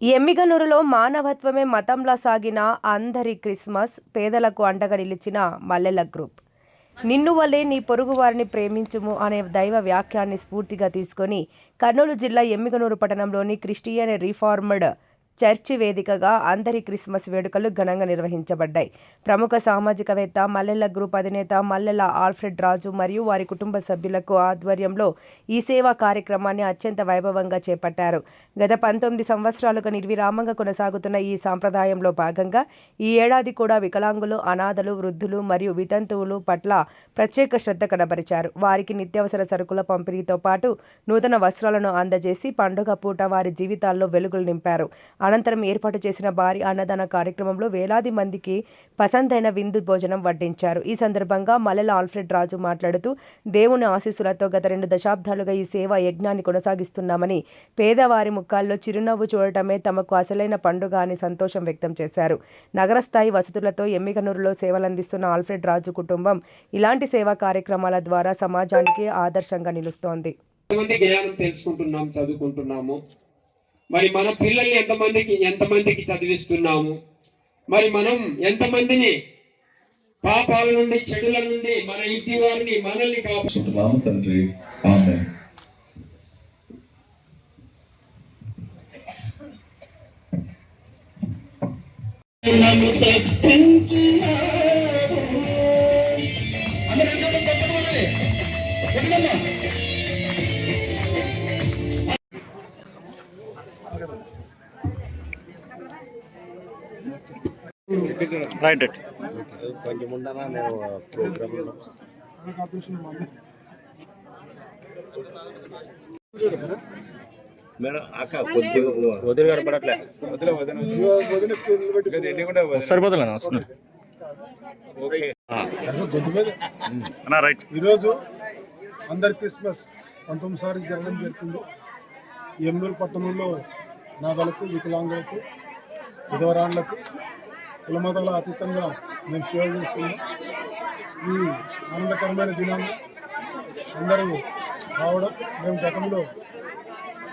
ఎమ్మిగనూరులో మానవత్వమే మతంలా సాగిన అందరి క్రిస్మస్, పేదలకు అండగా నిలిచిన మల్లెల గ్రూప్. నిన్ను వలే నీ పొరుగు వారిని ప్రేమించుము అనే దైవ వాక్యాన్ని స్ఫూర్తిగా తీసుకొని కర్నూలు జిల్లా ఎమ్మిగనూరు పట్టణంలోని క్రిస్టియన్ రిఫార్మ్డ్ చర్చి వేదికగా అందరి క్రిస్మస్ వేడుకలు ఘనంగా నిర్వహించబడ్డాయి. ప్రముఖ సామాజికవేత్త, మల్లెల గ్రూప్ అధినేత మల్లెల ఆల్ఫ్రెడ్ రాజు మరియు వారి కుటుంబ సభ్యులకు ఆధ్వర్యంలో ఈ సేవా కార్యక్రమాన్ని అత్యంత వైభవంగా చేపట్టారు. గత 19 సంవత్సరాలుగా నిర్విరామంగా కొనసాగుతున్న ఈ సాంప్రదాయంలో భాగంగా ఈ ఏడాది కూడా వికలాంగులు, అనాథలు, వృద్ధులు మరియు వితంతువులు పట్ల ప్రత్యేక శ్రద్ధ కనబరిచారు. వారికి నిత్యావసర సరుకుల పంపిణీతో పాటు నూతన వస్త్రాలను అందజేసి పండుగ పూట వారి జీవితాల్లో వెలుగులు నింపారు. అనంతరం ఏర్పాటు చేసిన భారీ అన్నదాన కార్యక్రమంలో వేలాది మందికి పసందైన విందు భోజనం వడ్డించారు. ఈ సందర్భంగా మల్లెల ఆల్ఫ్రెడ్ రాజు మాట్లాడుతూ, దేవుని ఆశీస్సులతో గత 2 దశాబ్దాలుగా ఈ సేవా యజ్ఞాన్ని కొనసాగిస్తున్నామని, పేదవారి ముఖాల్లో చిరునవ్వు చూడటమే తమకు అసలైన పండుగ అని సంతోషం వ్యక్తం చేశారు. నగరస్థాయి వసతులతో ఎమ్మిగనూరులో సేవలందిస్తున్న ఆల్ఫ్రెడ్ రాజు కుటుంబం ఇలాంటి సేవా కార్యక్రమాల ద్వారా సమాజానికి ఆదర్శంగా నిలుస్తోంది. మరి మన పిల్లల్ని ఎంతమందికి చదివిస్తున్నాము, మరి మనం ఎంతమందిని పాపాల నుండి, చెడుల నుండి మన ఇంటి వారిని, మనల్ని కాపాడుతున్నాము తండ్రి. ఆమేన్. రైట్ కొంచెం ఉండనా నేను ప్రోగ్రామ్ మేడం అక్క కొద్దిగా వదిలి కనపడట్లే సరిపోతున్నా వస్తున్నా. రైట్. ఈరోజు అందరి క్రిస్మస్ 19 సార్లు జరగడం జరుగుతుంది. ఎమ్మిగనూరు పట్టణంలో అనాథలకు, వికలాంగులకు, విధవరాండ్లకు కులమతాల అతీతంగా మేము సేవ చేస్తున్నాం. ఈ ఆనందకరమైన దినాన్ని అందరూ రావడం, మేము గతంలో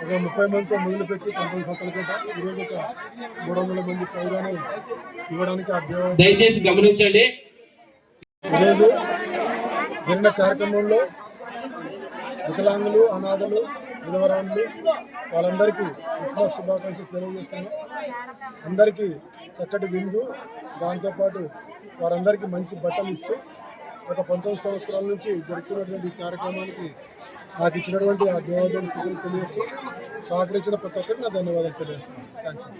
ఒక 30 మందితో మొదలుపెట్టి 19 సంవత్సరాల క్రితం ఈరోజు ఒక 300 మంది పైగానే ఇవ్వడానికి దయచేసి గమనించండి. ఈరోజు జరిగిన కార్యక్రమంలో వికలాంగులు, అనాథలు, విధవరాండ్లు వాళ్ళందరికీ క్రిస్మస్ శుభాకాంక్షలు తెలియజేస్తున్నాం. అందరికీ చక్కటి విందు, దాంతోపాటు వారందరికీ మంచి బట్టలు ఇస్తూ గత 19 సంవత్సరాల నుంచి జరుగుతున్నటువంటి కార్యక్రమానికి నాకు ఇచ్చినటువంటి ఆ దేవాలయానికి తెలియజేస్తూ సహకరించిన ప్రతి ఒక్కరికి నా ధన్యవాదాలు తెలియజేస్తున్నాను. Thank you.